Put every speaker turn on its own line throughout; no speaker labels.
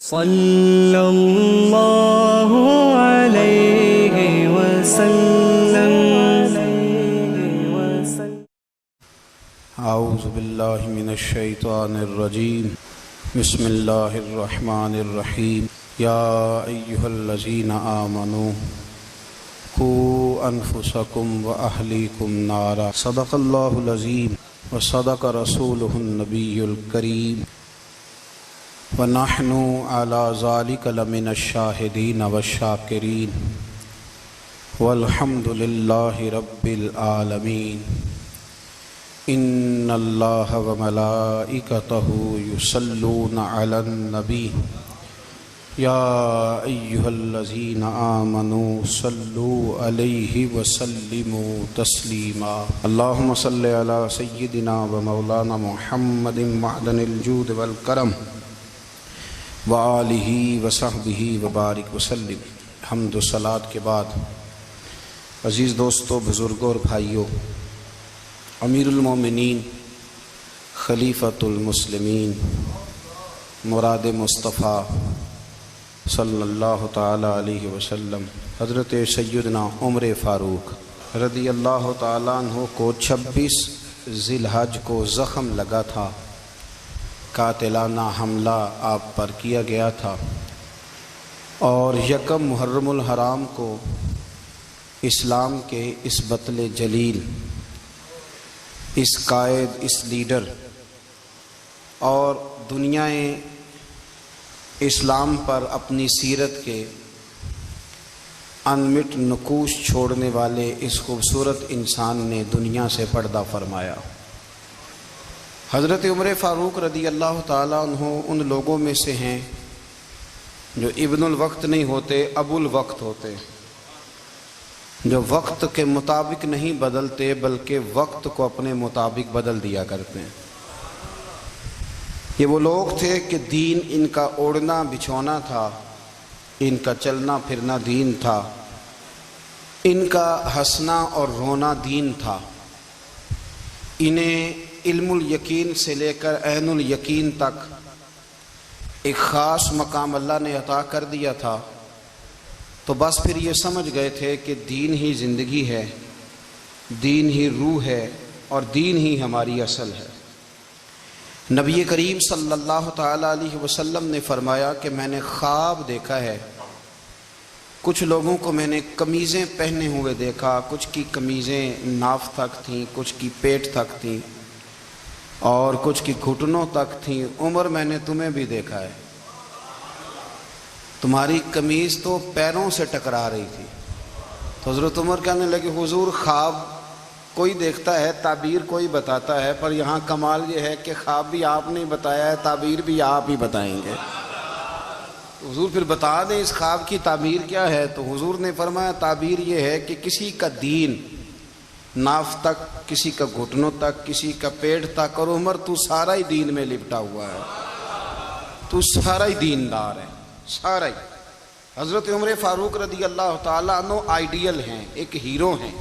صلی اللہ علیہ وسلم۔
اعوذ باللہ من الشیطان الرجیم، بسم اللہ الرحمن الرحیم۔ یا ایہا الذین آمنوا قوا انفسکم واہلیکم نارا، صدق اللہ العظیم وصدق رسولہ النبی الکریم، ونحن علی ذلک لمن الشاہدین والشاکرین، والحمد للہ رب العالمین۔ ان اللہ وملائکتہ یصلون علی النبی، یا ایہا الذین آمنوا صلوا علیہ وسلموا تسلیما۔ اللہم صل علی سیدنا ومولانا محمد معدن الجود والکرم، وآلہ وصحبہ وبارک وسلم۔ حمد و صلاۃ کے بعد عزیز دوستو، بزرگوں اور بھائیوں، امیر المومنین، خلیفۃ المسلمین، مراد مصطفیٰ صلی اللہ تعالی علیہ وسلم، حضرت سیدنا عمر فاروق رضی اللہ تعالیٰ عنہ کو 26 ذی الحج کو زخم لگا تھا، قاتلانہ حملہ آپ پر کیا گیا تھا، اور یکم محرم الحرام کو اسلام کے اس بطل جلیل، اس قائد، اس لیڈر اور دنیا اسلام پر اپنی سیرت کے انمٹ نقوش چھوڑنے والے اس خوبصورت انسان نے دنیا سے پردہ فرمایا۔ حضرت عمر فاروق رضی اللہ تعالیٰ عنہ ان لوگوں میں سے ہیں جو ابن الوقت نہیں ہوتے، ابو الوقت ہوتے، جو وقت کے مطابق نہیں بدلتے بلکہ وقت کو اپنے مطابق بدل دیا کرتے ہیں۔ یہ وہ لوگ تھے کہ دین ان کا اوڑھنا بچھونا تھا، ان کا چلنا پھرنا دین تھا، ان کا ہنسنا اور رونا دین تھا۔ انہیں علم الیقین سے لے کر عین الیقین تک ایک خاص مقام اللہ نے عطا کر دیا تھا، تو بس پھر یہ سمجھ گئے تھے کہ دین ہی زندگی ہے، دین ہی روح ہے، اور دین ہی ہماری اصل ہے۔ نبی کریم صلی اللہ تعالیٰ علیہ وسلم نے فرمایا کہ میں نے خواب دیکھا ہے، کچھ لوگوں کو میں نے قمیضیں پہنے ہوئے دیکھا، کچھ کی قمیضیں ناف تک تھیں، کچھ کی پیٹ تک تھیں، اور کچھ کی گھٹنوں تک تھیں۔ عمر، میں نے تمہیں بھی دیکھا ہے، تمہاری قمیض تو پیروں سے ٹکرا رہی تھی۔ تو حضرت عمر کہنے لگے، حضور خواب کوئی دیکھتا ہے، تعبیر کوئی بتاتا ہے، پر یہاں کمال یہ ہے کہ خواب بھی آپ نے بتایا ہے، تعبیر بھی آپ ہی بتائیں گے۔ حضور پھر بتا دیں اس خواب کی تعبیر کیا ہے۔ تو حضور نے فرمایا تعبیر یہ ہے کہ کسی کا دین ناف تک، کسی کا گھٹنوں تک، کسی کا پیٹ تک، اور عمر تو سارا ہی دین میں لپٹا ہوا ہے، تو سارا ہی دیندار ہے، سارا ہی۔ حضرت عمر فاروق رضی اللہ تعالیٰ عنہ آئیڈیل ہیں، ایک ہیرو ہیں۔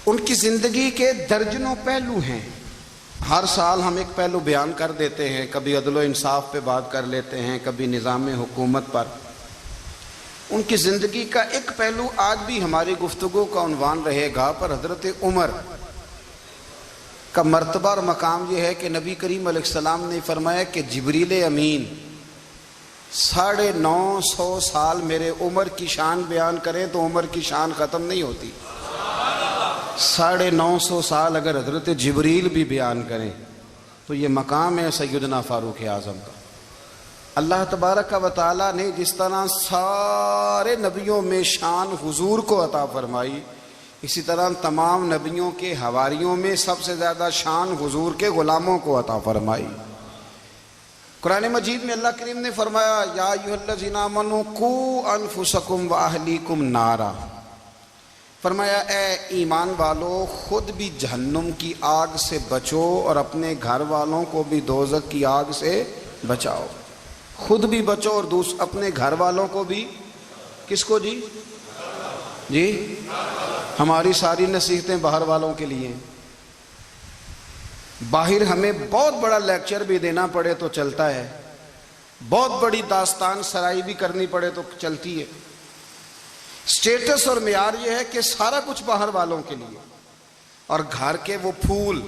ان کی زندگی کے درجنوں پہلو ہیں، ہر سال ہم ایک پہلو بیان کر دیتے ہیں، کبھی عدل و انصاف پہ بات کر لیتے ہیں، کبھی نظام حکومت پر۔ ان کی زندگی کا ایک پہلو آج بھی ہماری گفتگو کا عنوان رہے گا، پر حضرت عمر کا مرتبہ اور مقام یہ ہے کہ نبی کریم علیہ السلام نے فرمایا کہ جبریل امین 950 سال میرے عمر کی شان بیان کریں تو عمر کی شان ختم نہیں ہوتی۔ 950 سال اگر حضرت جبریل بھی بیان کریں تو یہ مقام ہے سیدنا فاروق اعظم کا۔ اللہ تبارک و تعالیٰ نے جس طرح سارے نبیوں میں شان حضور کو عطا فرمائی، اسی طرح تمام نبیوں کے حواریوں میں سب سے زیادہ شان حضور کے غلاموں کو عطا فرمائی۔ قرآن مجید میں اللہ کریم نے فرمایا، یا ایھا الذین آمنوا قوا انفسکم واہلیکم نارا، فرمایا اے ایمان والو، خود بھی جہنم کی آگ سے بچو اور اپنے گھر والوں کو بھی دوزخ کی آگ سے بچاؤ۔ خود بھی بچو اور اپنے گھر والوں کو بھی، کس کو جی؟ ہماری ساری نصیحتیں باہر والوں کے لیے۔ باہر ہمیں بہت بڑا لیکچر بھی دینا پڑے تو چلتا ہے، بہت بڑی داستان سرائی بھی کرنی پڑے تو چلتی ہے۔ سٹیٹس اور معیار یہ ہے کہ سارا کچھ باہر والوں کے لیے، اور گھر کے وہ پھول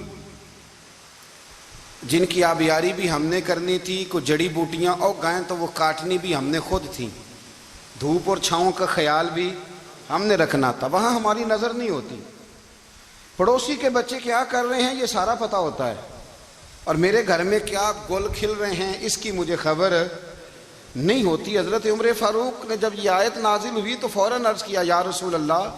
جن کی آبیاری بھی ہم نے کرنی تھی، کوئی جڑی بوٹیاں اگائیں تو وہ کاٹنی بھی ہم نے خود تھی، دھوپ اور چھاؤں کا خیال بھی ہم نے رکھنا تھا، وہاں ہماری نظر نہیں ہوتی۔ پڑوسی کے بچے کیا کر رہے ہیں یہ سارا پتہ ہوتا ہے، اور میرے گھر میں کیا گل کھل رہے ہیں اس کی مجھے خبر نہیں ہوتی۔ حضرت عمر فاروق نے جب یہ آیت نازل ہوئی تو فوراً عرض کیا، یا رسول اللہ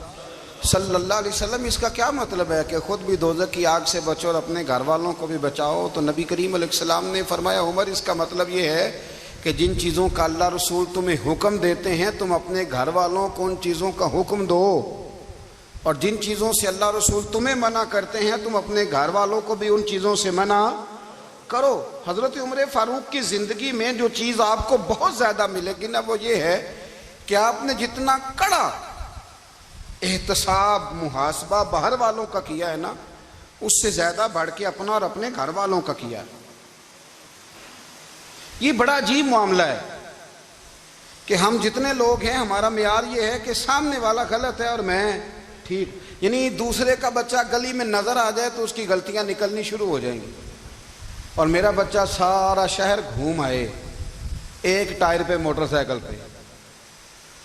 صلی اللہ علیہ وسلم، اس کا کیا مطلب ہے کہ خود بھی دوزخ کی آگ سے بچو اور اپنے گھر والوں کو بھی بچاؤ؟ تو نبی کریم علیہ السلام نے فرمایا، عمر اس کا مطلب یہ ہے کہ جن چیزوں کا اللہ رسول تمہیں حکم دیتے ہیں تم اپنے گھر والوں کو ان چیزوں کا حکم دو، اور جن چیزوں سے اللہ رسول تمہیں منع کرتے ہیں تم اپنے گھر والوں کو بھی ان چیزوں سے منع کرو۔ حضرت عمر فاروق کی زندگی میں جو چیز آپ کو بہت زیادہ ملے گی نا، وہ یہ ہے کہ آپ نے جتنا کڑا احتساب محاسبہ باہر والوں کا کیا ہے نا، اس سے زیادہ بڑھ کے اپنا اور اپنے گھر والوں کا کیا ہے۔ یہ بڑا عجیب معاملہ ہے کہ ہم جتنے لوگ ہیں ہمارا معیار یہ ہے کہ سامنے والا غلط ہے اور میں ٹھیک، یعنی دوسرے کا بچہ گلی میں نظر آ جائے تو اس کی غلطیاں نکلنی شروع ہو جائیں گی، اور میرا بچہ سارا شہر گھوم آئے ایک ٹائر پہ موٹر سائیکل پہ،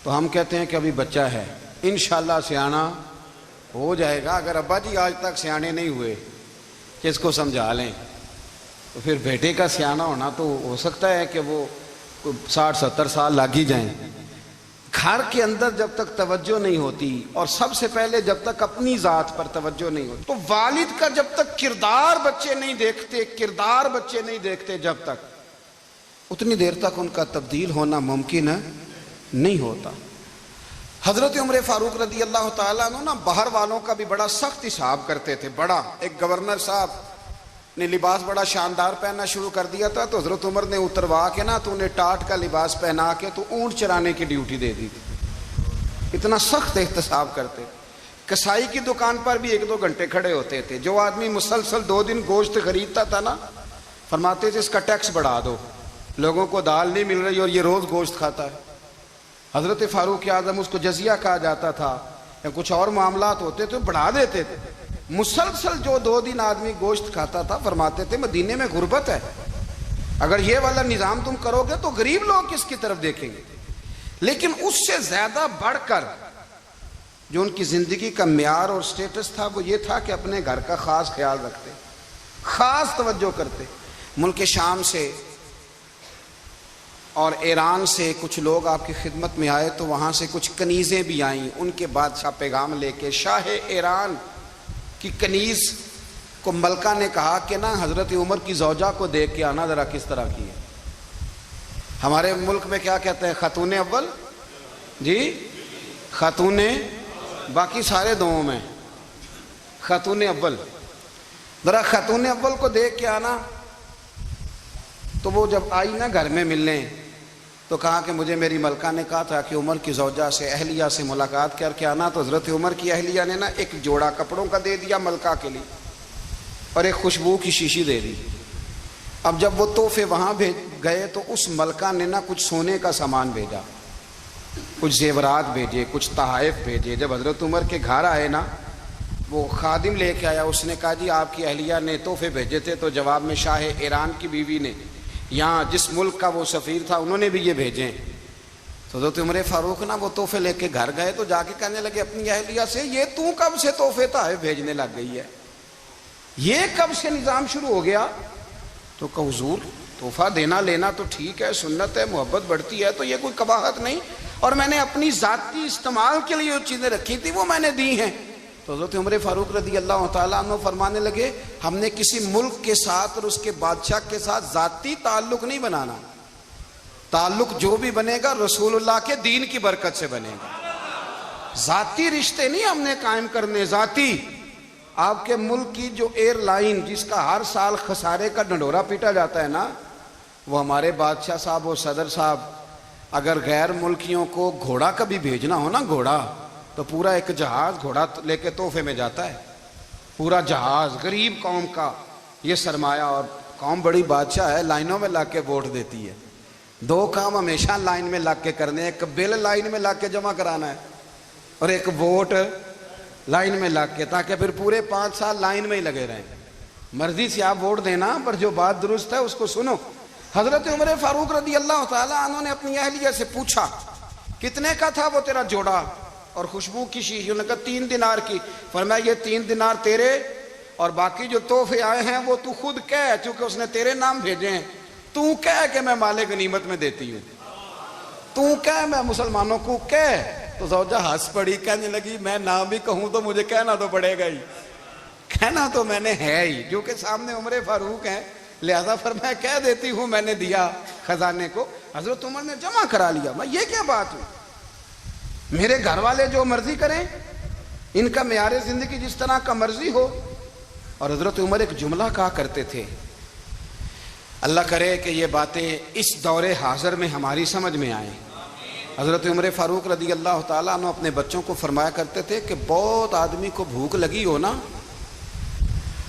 تو ہم کہتے ہیں کہ ابھی بچہ ہے، انشاءاللہ سیانا ہو جائے گا۔ اگر ابا جی آج تک سیانے نہیں ہوئے کہ اس کو سمجھا لیں، تو پھر بیٹے کا سیانا ہونا تو ہو سکتا ہے کہ وہ 60-70 سال لگ ہی جائیں۔ گھر کے اندر جب تک توجہ نہیں ہوتی، اور سب سے پہلے جب تک اپنی ذات پر توجہ نہیں ہوتی، تو والد کا جب تک کردار بچے نہیں دیکھتے جب تک، اتنی دیر تک ان کا تبدیل ہونا ممکن نہیں ہوتا۔ حضرت عمر فاروق رضی اللہ تعالیٰ عنہ نا باہر والوں کا بھی بڑا سخت حساب کرتے تھے۔ بڑا ایک گورنر صاحب نے لباس بڑا شاندار پہننا شروع کر دیا تھا، تو حضرت عمر نے اتروا کے نا تو انہیں ٹاٹ کا لباس پہنا کے تو اونٹ چرانے کی ڈیوٹی دے دی تھی۔ اتنا سخت احتساب کرتے۔ کسائی کی دکان پر بھی 1-2 گھنٹے کھڑے ہوتے تھے۔ جو آدمی مسلسل 2 دن گوشت خریدتا تھا نا، فرماتے تھے اس کا ٹیکس بڑھا دو، لوگوں کو دال نہیں مل رہی اور یہ روز گوشت کھاتا ہے۔ حضرت فاروق اعظم، اس کو جزیہ کہا جاتا تھا، یا کچھ اور معاملات ہوتے تو بڑھا دیتے تھے۔ مسلسل جو 2 دن آدمی گوشت کھاتا تھا، فرماتے تھے مدینے میں غربت ہے، اگر یہ والا نظام تم کرو گے تو غریب لوگ کس کی طرف دیکھیں گے۔ لیکن اس سے زیادہ بڑھ کر جو ان کی زندگی کا معیار اور سٹیٹس تھا وہ یہ تھا کہ اپنے گھر کا خاص خیال رکھتے، خاص توجہ کرتے۔ ملک شام سے اور ایران سے کچھ لوگ آپ کی خدمت میں آئے، تو وہاں سے کچھ کنیزیں بھی آئیں، ان کے بادشاہ پیغام لے کے۔ شاہ ایران کی کنیز کو ملکہ نے کہا کہ نا حضرت عمر کی زوجہ کو دیکھ کے آنا ذرا کس طرح کی ہے۔ ہمارے ملک میں کیا کہتے ہیں؟ خاتون اول، جی خاتون، باقی سارے دووں میں خاتون اول، ذرا خاتون اول کو دیکھ کے آنا۔ تو وہ جب آئی نا گھر میں ملنے، تو کہا کہ مجھے میری ملکہ نے کہا تھا کہ عمر کی زوجہ سے، اہلیہ سے ملاقات کر کے آنا۔ تو حضرت عمر کی اہلیہ نے نا ایک جوڑا کپڑوں کا دے دیا ملکہ کے لیے، اور ایک خوشبو کی شیشی دے دی۔ اب جب وہ تحفے وہاں گئے تو اس ملکہ نے نا کچھ سونے کا سامان بھیجا، کچھ زیورات بھیجے، کچھ تحائف بھیجے۔ جب حضرت عمر کے گھر آئے نا، وہ خادم لے کے آیا، اس نے کہا جی آپ کی اہلیہ نے تحفے بھیجے تھے، تو جواب میں شاہ ایران کی بیوی نے، یہاں جس ملک کا وہ سفیر تھا، انہوں نے بھی یہ بھیجے۔ تو حضرت عمر فاروق نا وہ تحفے لے کے گھر گئے، تو جا کے کہنے لگے اپنی اہلیہ سے، یہ تو کب سے تحفے تحائف بھیجنے لگ گئی ہے، یہ کب سے نظام شروع ہو گیا؟ تو کہ حضور تحفہ دینا لینا تو ٹھیک ہے، سنت ہے، محبت بڑھتی ہے، تو یہ کوئی قباحت نہیں، اور میں نے اپنی ذاتی استعمال کے لیے جو چیزیں رکھی تھی وہ میں نے دی ہیں۔ تو حضرت عمر فاروق رضی اللہ تعالیٰ عنہ فرمانے لگے، ہم نے کسی ملک کے ساتھ اور اس کے بادشاہ کے ساتھ ذاتی تعلق نہیں بنانا، تعلق جو بھی بنے گا رسول اللہ کے دین کی برکت سے بنے گا۔ ذاتی رشتے نہیں ہم نے قائم کرنے، ذاتی۔ آپ کے ملک کی جو ایئر لائن جس کا ہر سال خسارے کا ڈنڈورا پیٹا جاتا ہے نا، وہ ہمارے بادشاہ صاحب اور صدر صاحب اگر غیر ملکیوں کو گھوڑا کبھی بھیجنا ہو نا، گھوڑا، تو پورا ایک جہاز گھوڑا لے کے تحفے میں جاتا ہے، پورا جہاز غریب قوم کا یہ سرمایہ، اور قوم بڑی بادشاہ ہے، لائنوں میں لا کے ووٹ دیتی ہے، دو کام ہمیشہ لائن میں لگ کے کرنے، ایک بل لائن میں لگ کے جمع کرانا ہے اور ایک ووٹ لائن میں لگ کے، تاکہ پھر پورے 5 سال لائن میں ہی لگے رہیں۔ مرضی سے آپ ووٹ دینا، پر جو بات درست ہے اس کو سنو۔ حضرت عمر فاروق رضی اللہ تعالیٰ عنہ نے اپنی اہلیہ سے پوچھا کتنے کا تھا وہ تیرا جوڑا اور خوشبو کی شیشی؟ انہوں نے کہا 3 دینار کی۔ فرمایا یہ 3 دینار تیرے اور باقی جو تحفے آئے ہیں وہ تو خود کہہ، چونکہ اس نے تیرے نام بھیجے ہیں، تو کہہ کہ میں مال غنیمت میں دیتی ہوں، تو کہہ میں مسلمانوں کو کہہ۔ تو زوجہ ہنس پڑی، کہنے لگی میں نہ بھی کہوں تو مجھے کہنا تو پڑے گا ہی، کہنا تو میں نے ہے ہی، جو کہ سامنے عمر فاروق ہیں، لہذا فرمایا کہہ دیتی ہوں میں نے دیا خزانے کو۔ حضرت عمر نے جمع کرا لیا۔ میں یہ کیا بات ہوئی، میرے گھر والے جو مرضی کریں، ان کا معیار زندگی جس طرح کا مرضی ہو۔ اور حضرت عمر ایک جملہ کہا کرتے تھے، اللہ کرے کہ یہ باتیں اس دور حاضر میں ہماری سمجھ میں آئیں۔ حضرت عمر فاروق رضی اللہ تعالیٰ عنہ اپنے بچوں کو فرمایا کرتے تھے کہ بہت آدمی کو بھوک لگی ہو نا،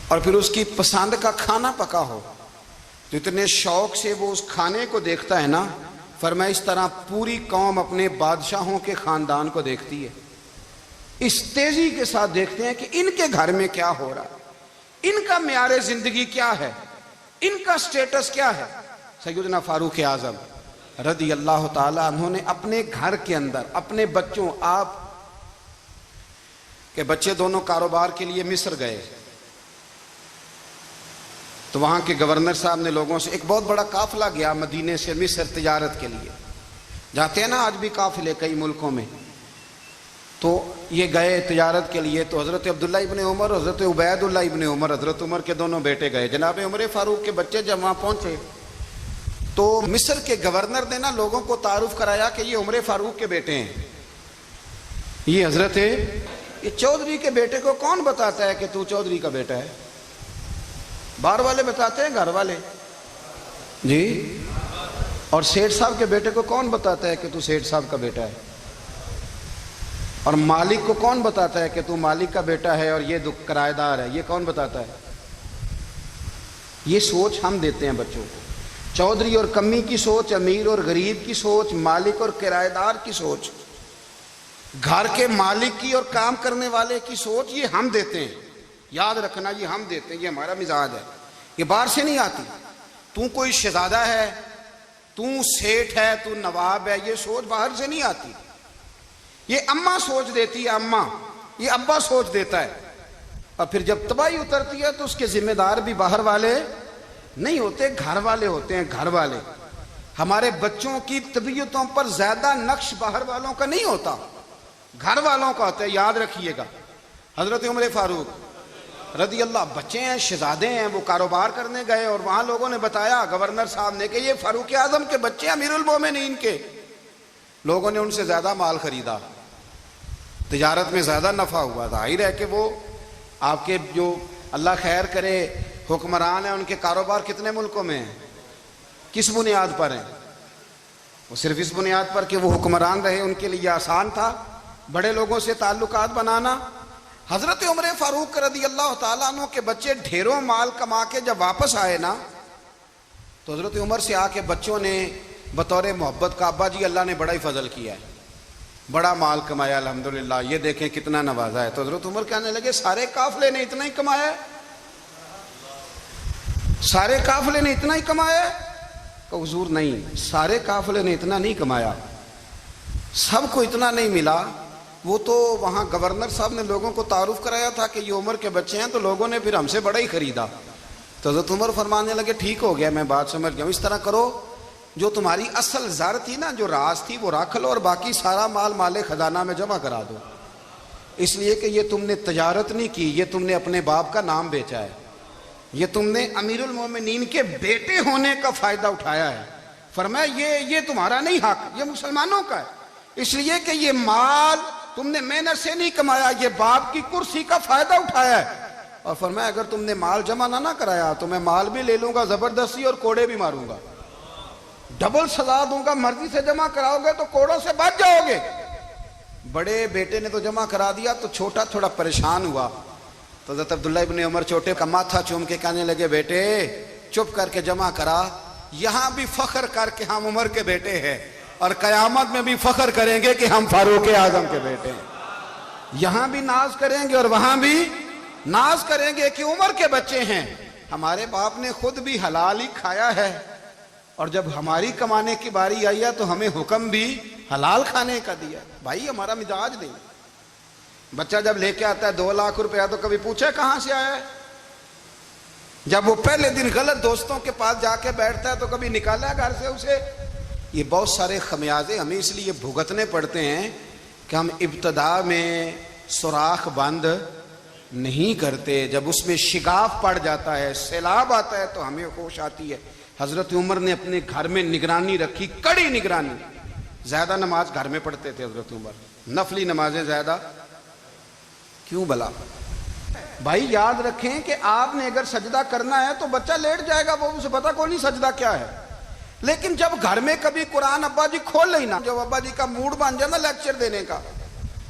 اور پھر اس کی پسند کا کھانا پکا ہو تو اتنے شوق سے وہ اس کھانے کو دیکھتا ہے نا، فرمایا اس طرح پوری قوم اپنے بادشاہوں کے خاندان کو دیکھتی ہے، اس تیزی کے ساتھ دیکھتے ہیں کہ ان کے گھر میں کیا ہو رہا ہے، ان کا معیار زندگی کیا ہے، ان کا سٹیٹس کیا ہے۔ سیدنا فاروق اعظم رضی اللہ تعالیٰ عنہ نے اپنے گھر کے اندر اپنے بچوں، آپ کے بچے دونوں کاروبار کے لیے مصر گئے تو وہاں کے گورنر صاحب نے لوگوں سے، ایک بہت بڑا قافلہ گیا مدینے سے مصر تجارت کے لیے، جاتے ہیں نا آج بھی قافلے کئی ملکوں میں، تو یہ گئے تجارت کے لیے۔ تو حضرت عبداللہ ابن عمر، حضرت عبید اللہ ابن عمر، حضرت عمر کے دونوں بیٹے گئے۔ جناب عمر فاروق کے بچے جب وہاں پہنچے تو مصر کے گورنر نے نا لوگوں کو تعارف کرایا کہ یہ عمر فاروق کے بیٹے ہیں، یہ حضرت یہ چودھری کے بیٹے کو کون بتاتا ہے کہ تو چودھری کا بیٹا ہے؟ باہر والے بتاتے ہیں، گھر والے جی؟ اور سیٹھ صاحب کے بیٹے کو کون بتاتا ہے کہ تو سیٹھ صاحب کا بیٹا ہے؟ اور مالک کو کون بتاتا ہے کہ تو مالک کا بیٹا ہے اور یہ کرایہ دار ہے؟ یہ کون بتاتا ہے؟ یہ سوچ ہم دیتے ہیں بچوں کو، چودھری اور کمی کی سوچ، امیر اور غریب کی سوچ، مالک اور کرایہ دار کی سوچ، گھر کے مالک کی اور کام کرنے والے کی سوچ، یہ ہم دیتے ہیں۔ یاد رکھنا، یہ ہم دیتے ہیں، یہ ہمارا مزاج ہے، یہ باہر سے نہیں آتی۔ تو کوئی شہزادہ ہے، تو سیٹھ ہے، تو نواب ہے، یہ سوچ باہر سے نہیں آتی، یہ اماں سوچ دیتی ہے، اماں، یہ ابا سوچ دیتا ہے۔ اور پھر جب تباہی اترتی ہے تو اس کے ذمہ دار بھی باہر والے نہیں ہوتے، گھر والے ہوتے ہیں، گھر والے۔ ہمارے بچوں کی طبیعتوں پر زیادہ نقش باہر والوں کا نہیں ہوتا، گھر والوں کا ہوتا ہے، یاد رکھیے گا۔ حضرت عمر فاروق رضی اللہ، بچے ہیں، شہزادے ہیں، وہ کاروبار کرنے گئے اور وہاں لوگوں نے بتایا گورنر صاحب نے کہ یہ فاروق اعظم کے بچے امیر المومنین کے۔ لوگوں نے ان سے زیادہ مال خریدا، تجارت میں زیادہ نفع ہوا۔ ظاہر ہے کہ وہ آپ کے جو اللہ خیر کرے حکمران ہیں، ان کے کاروبار کتنے ملکوں میں ہیں، کس بنیاد پر ہیں؟ وہ صرف اس بنیاد پر کہ وہ حکمران رہے، ان کے لیے آسان تھا بڑے لوگوں سے تعلقات بنانا۔ حضرت عمر فاروق رضی اللہ تعالیٰ عنہ کے بچے ڈھیروں مال کما کے جب واپس آئے نا، تو حضرت عمر سے آ کے بچوں نے بطور محبت کا، ابا جی اللہ نے بڑا ہی فضل کیا ہے، بڑا مال کمایا الحمدللہ، یہ دیکھیں کتنا نوازا ہے۔ تو حضرت عمر کہنے لگے سارے قافلے نے اتنا ہی کمایا ہے؟ سارے قافلے نے اتنا ہی کمایا ہے؟ کہ حضور نہیں، سارے قافلے نے اتنا نہیں کمایا، سب کو اتنا نہیں ملا۔ وہ تو وہاں گورنر صاحب نے لوگوں کو تعارف کرایا تھا کہ یہ عمر کے بچے ہیں، تو لوگوں نے پھر ہم سے بڑا ہی خریدا۔ تو حضرت عمر فرمانے لگے ٹھیک ہو گیا، میں بات سمجھ گیا ہوں، اس طرح کرو، جو تمہاری اصل زر تھی نا، جو راز تھی، وہ رکھ لو اور باقی سارا مال خزانہ میں جمع کرا دو، اس لیے کہ یہ تم نے تجارت نہیں کی، یہ تم نے اپنے باپ کا نام بیچا ہے، یہ تم نے امیر المومنین کے بیٹے ہونے کا فائدہ اٹھایا ہے۔ فرمایا یہ تمہارا نہیں حق، یہ مسلمانوں کا ہے، اس لیے کہ یہ مال تم نے محنت سے نہیں کمایا، یہ باپ کی کرسی کا فائدہ اٹھایا ہے۔ اور فرمایا اگر تم نے مال جمع نہ کرایا تو میں مال بھی لے لوں گا زبردستی اور کوڑے بھی ماروں گا، ڈبل سزا دوں گا، مرضی سے جمع کراؤ گے تو کوڑوں سے بچ جاؤ گے۔ بڑے بیٹے نے تو جمع کرا دیا، تو چھوٹا تھوڑا پریشان ہوا، تو حضرت عبداللہ ابن عمر چھوٹے کا ماتھا چوم کے کہنے لگے بیٹے چپ کر کے جمع کرا، یہاں بھی فخر کر کے ہم عمر کے بیٹے ہیں، اور قیامت میں بھی فخر کریں گے کہ ہم فاروق اعظم کے بیٹے ہیں۔ یہاں بھی ناز کریں گے اور وہاں بھی ناز کریں گے کہ عمر کے بچے ہیں۔ ہمارے باپ نے خود بھی حلال ہی کھایا ہے، اور جب ہماری کمانے کی باری آئی ہے تو ہمیں حکم بھی حلال کھانے کا دیا۔ بھائی ہمارا مزاج نہیں۔ بچہ جب لے کے آتا ہے 2 لاکھ روپیہ تو کبھی پوچھے کہاں سے آیا ہے؟ جب وہ پہلے دن غلط دوستوں کے پاس جا کے بیٹھتا ہے تو کبھی نکالا ہے گھر سے اسے؟ یہ بہت سارے خمیازے ہمیں اس لیے بھگتنے پڑتے ہیں کہ ہم ابتدا میں سوراخ بند نہیں کرتے، جب اس میں شگاف پڑ جاتا ہے، سیلاب آتا ہے تو ہمیں ہوش آتی ہے۔ حضرت عمر نے اپنے گھر میں نگرانی رکھی، کڑی نگرانی۔ زیادہ نماز گھر میں پڑھتے تھے حضرت عمر، نفلی نمازیں زیادہ کیوں بلا؟ بھائی یاد رکھیں کہ آپ نے اگر سجدہ کرنا ہے تو بچہ لیٹ جائے گا، وہ اسے پتا کوئی نہیں سجدہ کیا ہے، لیکن جب گھر میں کبھی قرآن ابا جی کھول لینا، جب ابا جی کا موڈ بن جائے نا لیکچر دینے کا،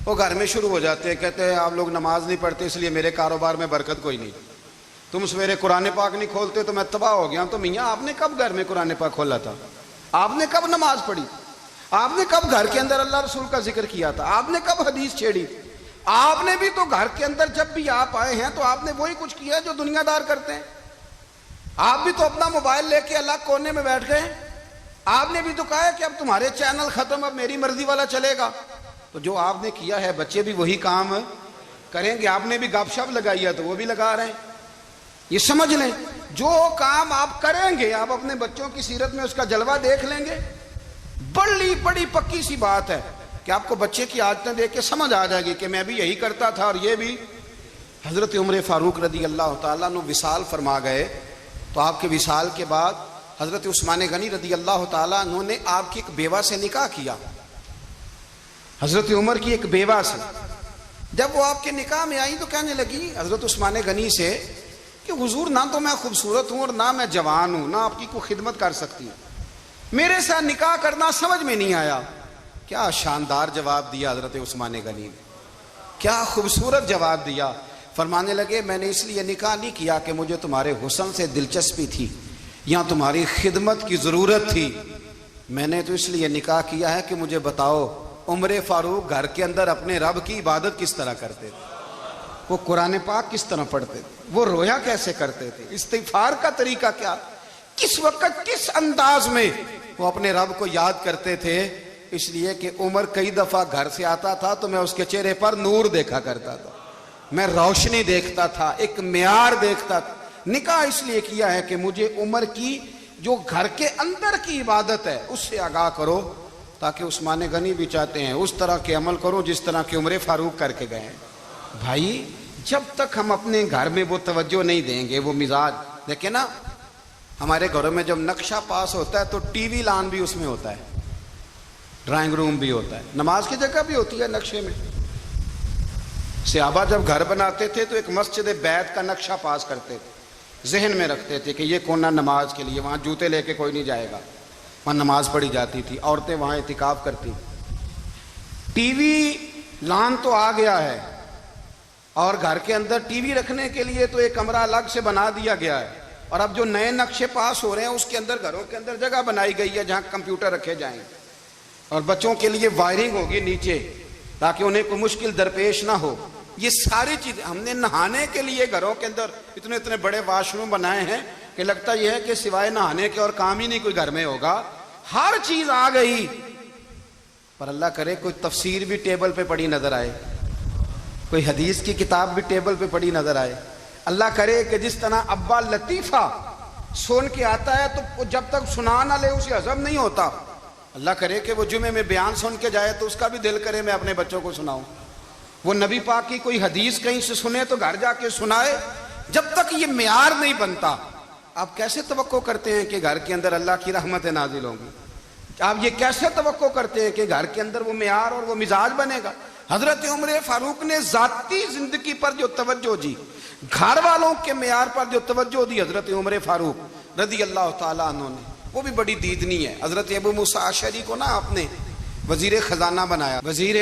وہ گھر میں شروع ہو جاتے ہیں، کہتے ہیں آپ لوگ نماز نہیں پڑھتے اس لیے میرے کاروبار میں برکت کوئی نہیں، تم سویرے قرآن پاک نہیں کھولتے تو میں تباہ ہو گیا ہوں۔ تو میاں آپ نے کب گھر میں قرآن پاک کھولا تھا؟ آپ نے کب نماز پڑھی؟ آپ نے کب گھر کے اندر اللہ رسول کا ذکر کیا تھا؟ آپ نے کب حدیث چھیڑی؟ آپ نے بھی تو گھر کے اندر جب بھی آپ آئے ہیں تو آپ نے وہی کچھ کیا جو دنیا دار کرتے ہیں۔ آپ بھی تو اپنا موبائل لے کے الگ کونے میں بیٹھ گئے۔ آپ نے بھی تو کہا ہے کہ اب تمہارے چینل ختم، اب میری مرضی والا چلے گا۔ تو جو آپ نے کیا ہے بچے بھی وہی کام کریں گے۔ آپ نے بھی گپ شپ لگائی ہے تو وہ بھی لگا رہے ہیں۔ یہ سمجھ لیں جو کام آپ کریں گے آپ اپنے بچوں کی سیرت میں اس کا جلوہ دیکھ لیں گے۔ بڑی پکی سی بات ہے کہ آپ کو بچے کی عادتیں دیکھ کے سمجھ آ جائے گی کہ میں بھی یہی کرتا تھا اور یہ بھی۔ حضرت عمر فاروق رضی اللہ تعالیٰ عنہ وصال فرما گئے تو آپ کے وصال کے بعد حضرت عثمان غنی رضی اللہ تعالیٰ عنہ نے آپ کی ایک بیوہ سے نکاح کیا، حضرت عمر کی ایک بیوہ سے۔ جب وہ آپ کے نکاح میں آئی تو کہنے لگی حضرت عثمان غنی سے کہ حضور نہ تو میں خوبصورت ہوں اور نہ میں جوان ہوں، نہ آپ کی کوئی خدمت کر سکتی ہوں، میرے ساتھ نکاح کرنا سمجھ میں نہیں آیا۔ کیا شاندار جواب دیا حضرت عثمان غنی نے، کیا خوبصورت جواب دیا۔ فرمانے لگے میں نے اس لیے نکاح نہیں کیا کہ مجھے تمہارے حسن سے دلچسپی تھی یا تمہاری خدمت کی ضرورت تھی، میں نے تو اس لیے نکاح کیا ہے کہ مجھے بتاؤ عمر فاروق گھر کے اندر اپنے رب کی عبادت کس طرح کرتے تھے، وہ قرآن پاک کس طرح پڑھتے تھے، وہ رویا کیسے کرتے تھے، استغفار کا طریقہ کیا، کس وقت کس انداز میں وہ اپنے رب کو یاد کرتے تھے۔ اس لیے کہ عمر کئی دفعہ گھر سے آتا تھا تو میں اس کے چہرے پر نور دیکھا کرتا تھا، میں روشنی دیکھتا تھا، ایک معیار دیکھتا تھا۔ نکاح اس لیے کیا ہے کہ مجھے عمر کی جو گھر کے اندر کی عبادت ہے اس سے آگاہ کرو، تاکہ عثمان غنی بھی چاہتے ہیں اس طرح کے عمل کرو جس طرح کہ عمر فاروق کر کے گئے ہیں۔ بھائی جب تک ہم اپنے گھر میں وہ توجہ نہیں دیں گے، وہ مزاج دیکھیں نا، ہمارے گھروں میں جب نقشہ پاس ہوتا ہے تو ٹی وی لان بھی اس میں ہوتا ہے، ڈرائنگ روم بھی ہوتا ہے، نماز کی جگہ بھی ہوتی ہے نقشے میں۔ صحابہ جب گھر بناتے تھے تو ایک مسجد بیت کا نقشہ پاس کرتے تھے، ذہن میں رکھتے تھے کہ یہ کونا نماز کے لیے، وہاں جوتے لے کے کوئی نہیں جائے گا، وہاں نماز پڑھی جاتی تھی، عورتیں وہاں اعتکاف کرتی۔ ٹی وی لان تو آ گیا ہے اور گھر کے اندر ٹی وی رکھنے کے لیے تو ایک کمرہ الگ سے بنا دیا گیا ہے، اور اب جو نئے نقشے پاس ہو رہے ہیں اس کے اندر گھروں کے اندر جگہ بنائی گئی ہے جہاں کمپیوٹر رکھے جائیں، اور بچوں کے لیے وائرنگ ہوگی نیچے تاکہ انہیں کوئی مشکل درپیش نہ ہو۔ یہ ساری چیزیں ہم نے نہانے کے لیے گھروں کے اندر اتنے بڑے واش روم بنائے ہیں کہ لگتا یہ ہے کہ سوائے نہانے کے اور کام ہی نہیں کوئی گھر میں ہوگا، ہر چیز آ گئی۔ پر اللہ کرے کوئی تفسیر بھی ٹیبل پہ پڑی نظر آئے، کوئی حدیث کی کتاب بھی ٹیبل پہ پڑی نظر آئے۔ اللہ کرے کہ جس طرح ابا لطیفہ سن کے آتا ہے تو جب تک سنا نہ لے اسے ہضم نہیں ہوتا، اللہ کرے کہ وہ جمعے میں بیان سن کے جائے تو اس کا بھی دل کرے میں اپنے بچوں کو سناؤں، وہ نبی پاک کی کوئی حدیث کہیں سے سنے تو گھر جا کے سنائے۔ جب تک یہ معیار نہیں بنتا آپ کیسے توقع کرتے ہیں کہ گھر کے اندر اللہ کی رحمتیں نازل ہوں گی؟ آپ یہ کیسے توقع کرتے ہیں کہ گھر کے اندر وہ معیار اور وہ مزاج بنے گا؟ حضرت عمر فاروق نے ذاتی زندگی پر جو توجہ دی، گھر والوں کے معیار پر جو توجہ دی حضرت عمر فاروق رضی اللہ تعالیٰ عنہ نے، وہ بھی بڑی دیدنی ہے۔ حضرت ابو موسیٰ اشعری کو نا آپ نے وزیر خزانہ بنایا، وزیر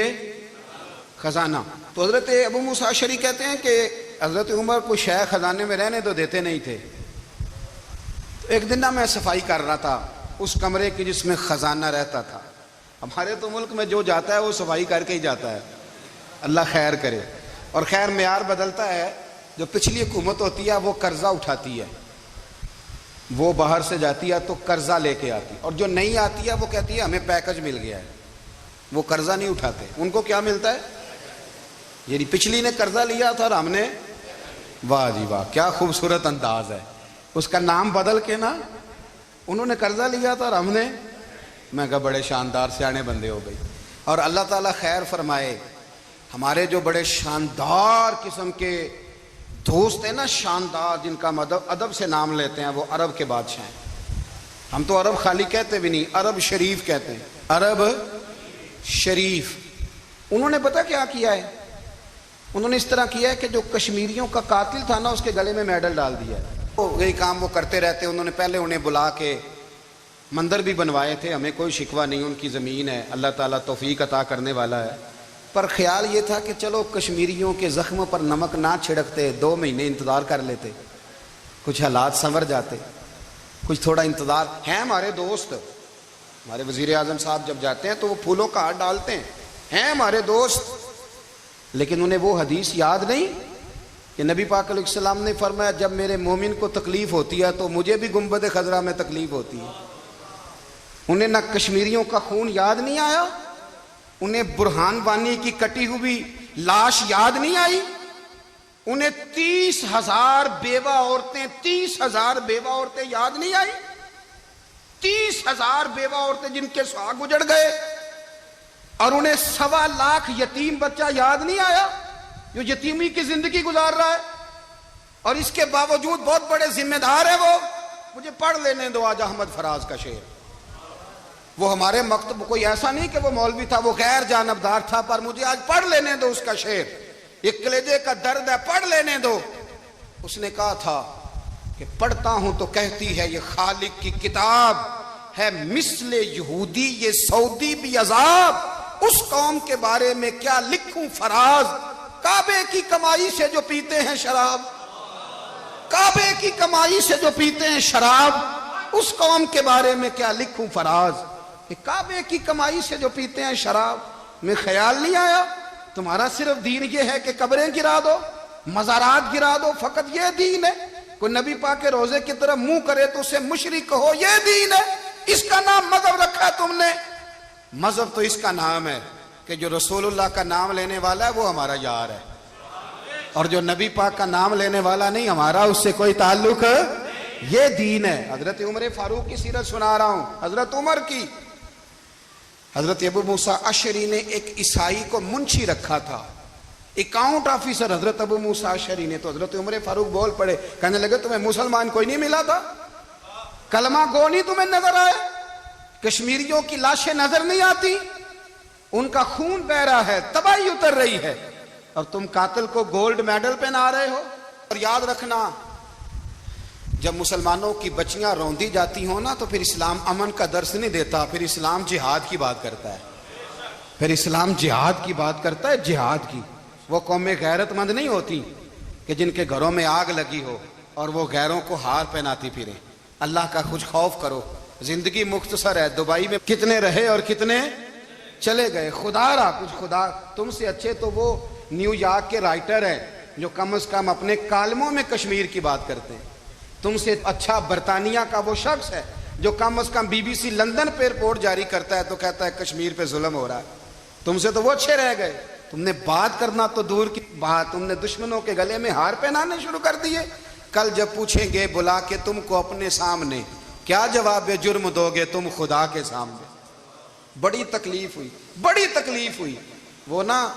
خزانہ، تو حضرت ابو موسیٰ اشعری کہتے ہیں کہ حضرت عمر کو شیخ خزانے میں رہنے تو دیتے نہیں تھے، ایک دن نا میں صفائی کر رہا تھا اس کمرے کی جس میں خزانہ رہتا تھا. ہمارے تو ملک میں جو جاتا ہے وہ صفائی کر کے ہی جاتا ہے, اللہ خیر کرے. اور خیر معیار بدلتا ہے. جو پچھلی حکومت ہوتی ہے وہ قرضہ اٹھاتی ہے, وہ باہر سے جاتی ہے تو قرضہ لے کے آتی, اور جو نہیں آتی ہے وہ کہتی ہے ہمیں پیکج مل گیا ہے. وہ قرضہ نہیں اٹھاتے, ان کو کیا ملتا ہے؟ یعنی پچھلی نے قرضہ لیا تھا اور ہم نے, واہ جی واہ کیا خوبصورت انداز ہے. اس کا نام بدل کے نا, انہوں نے قرضہ لیا تھا اور ہم نے, میں کہا بڑے شاندار سیانے بندے ہو گئی. اور اللہ تعالیٰ خیر فرمائے, ہمارے جو بڑے شاندار قسم کے دوست ہیں نا, شاندار, جن کا ادب سے نام لیتے ہیں, وہ عرب کے بادشاہ ہیں. ہم تو عرب خالی کہتے بھی نہیں, عرب شریف کہتے ہیں, عرب شریف. انہوں نے پتہ کیا کیا ہے؟ انہوں نے اس طرح کیا ہے کہ جو کشمیریوں کا قاتل تھا نا, اس کے گلے میں میڈل ڈال دیا ہے. یہی کام وہ کرتے رہتے. انہوں نے پہلے انہیں بلا کے مندر بھی بنوائے تھے, ہمیں کوئی شکوہ نہیں, ان کی زمین ہے, اللہ تعالیٰ توفیق عطا کرنے والا ہے. پر خیال یہ تھا کہ چلو کشمیریوں کے زخموں پر نمک نہ چھڑکتے, 2 مہینے انتظار کر لیتے, کچھ حالات سنور جاتے, کچھ تھوڑا انتظار. ہیں ہمارے دوست, ہمارے وزیر اعظم صاحب جب جاتے ہیں تو وہ پھولوں کا ہار ڈالتے ہیں ہمارے دوست. لیکن انہیں وہ حدیث یاد نہیں کہ نبی پاک علیہ السلام نے فرمایا جب میرے مومن کو تکلیف ہوتی ہے تو مجھے بھی گنبد خضرا میں تکلیف ہوتی ہے. انہیں نہ کشمیریوں کا خون یاد نہیں آیا, انہیں برہان وانی کی کٹی ہوئی لاش یاد نہیں آئی, انہیں 30,000 بیوہ عورتیں 30,000 بیوہ عورتیں یاد نہیں آئی, 30,000 بیوہ عورتیں جن کے سہاگ اجڑ گئے, اور انہیں 1.25 لاکھ یتیم بچہ یاد نہیں آیا جو یتیمی کی زندگی گزار رہا ہے. اور اس کے باوجود بہت بڑے ذمہ دار ہے وہ. مجھے پڑھ لینے دو آج احمد فراز کا شعر. وہ ہمارے مکتب کوئی ایسا نہیں کہ وہ مولوی تھا, وہ غیر جانبدار تھا, پر مجھے آج پڑھ لینے دو اس کا شعر. ایک کلیجے کا درد ہے, پڑھ لینے دو. اس نے کہا تھا کہ پڑھتا ہوں تو کہتی ہے یہ خالق کی کتاب ہے, مثل یہودی یہ سعودی بھی عذاب, اس قوم کے بارے میں کیا لکھوں فراز, کعبے کی کمائی سے جو پیتے ہیں شراب, کعبے کی کمائی سے جو پیتے ہیں شراب, اس قوم کے بارے میں کیا لکھوں فراز. کعبے کی کمائی سے جو پیتے ہیں شراب, میں خیال نہیں آیا تمہارا صرف دین یہ ہے کہ قبریں گرا دو, مزارات گرا دو, فقط یہ دین ہے؟ کوئی نبی پاک کے روزے کی طرف منہ کرے تو اسے مشرک کہو, یہ دین ہے؟ اس کا نام مذہب رکھا ہے تم نے. مذہب تو اس کا نام ہے کہ جو رسول اللہ کا نام لینے والا ہے وہ ہمارا یار ہے, اور جو نبی پاک کا نام لینے والا نہیں, ہمارا اس سے کوئی تعلق ہے. یہ دین ہے. حضرت عمر فاروق کی سیرت سنا رہا ہوں, حضرت عمر کی. حضرت ابو موسیٰ اشعری نے ایک عیسائی کو منشی رکھا تھا, اکاؤنٹ آفیسر حضرت ابو موسیٰ اشعری نے. تو حضرت عمر فاروق بول پڑے, کہنے لگے تمہیں مسلمان کوئی نہیں ملا تھا, کلمہ گو نہیں تمہیں نظر آئے, کشمیریوں کی لاشیں نظر نہیں آتی, ان کا خون بہ رہا ہے, تباہی اتر رہی ہے, اور تم قاتل کو گولڈ میڈل پہنا رہے ہو. اور یاد رکھنا, جب مسلمانوں کی بچیاں روندی جاتی ہوں نا تو پھر اسلام امن کا درس نہیں دیتا, پھر اسلام جہاد کی بات کرتا ہے, پھر اسلام جہاد کی بات کرتا ہے, جہاد کی. وہ قومیں غیرت مند نہیں ہوتی کہ جن کے گھروں میں آگ لگی ہو اور وہ غیروں کو ہار پہناتی پھریں. اللہ کا کچھ خوف کرو, زندگی مختصر ہے. دبئی میں کتنے رہے اور کتنے چلے گئے, خدا را کچھ خدا. تم سے اچھے تو وہ نیو یارک کے رائٹر ہیں جو کم از کم اپنے کالموں میں کشمیر کی بات کرتے ہیں. تم سے اچھا برطانیہ کا وہ شخص ہے جو کم از کم BBC لندن پہ رپورٹ جاری کرتا ہے تو کہتا ہے کشمیر پہ ظلم ہو رہا ہے. تم سے تو وہ اچھے رہ گئے. تم نے بات کرنا تو دور کی بات, تم نے دشمنوں کے گلے میں ہار پہنانے شروع کر دیے. کل جب پوچھیں گے بلا کے تم کو اپنے سامنے, کیا جواب جرم دو گے تم خدا کے سامنے؟ بڑی تکلیف ہوئی, بڑی تکلیف ہوئی. وہ نا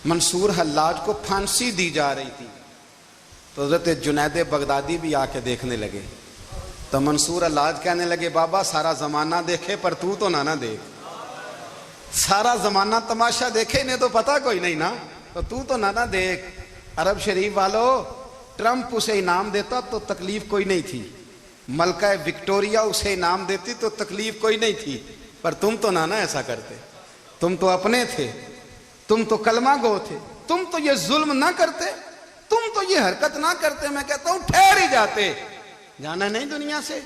منصور حلاج کو پھانسی دی جا رہی تھی تو حضرت جنید بغدادی بھی آ کے دیکھنے لگے. تو منصور حلاج کہنے لگے بابا سارا زمانہ دیکھے پر تو نہ دیکھ, سارا زمانہ تماشا دیکھے انہیں تو پتہ کوئی نہیں نا, تو نہ دیکھ. عرب شریف والو, ٹرمپ اسے انعام دیتا تو تکلیف کوئی نہیں تھی, ملکہ وکٹوریا اسے انعام دیتی تو تکلیف کوئی نہیں تھی, پر تم تو نہ ایسا کرتے. تم تو اپنے تھے, تم تو کلمہ گو تھے, تم تو یہ ظلم نہ کرتے, تم تو یہ حرکت نہ کرتے. میں کہتا ہوں ٹھہر ہی جاتے. جانا نہیں دنیا سے؟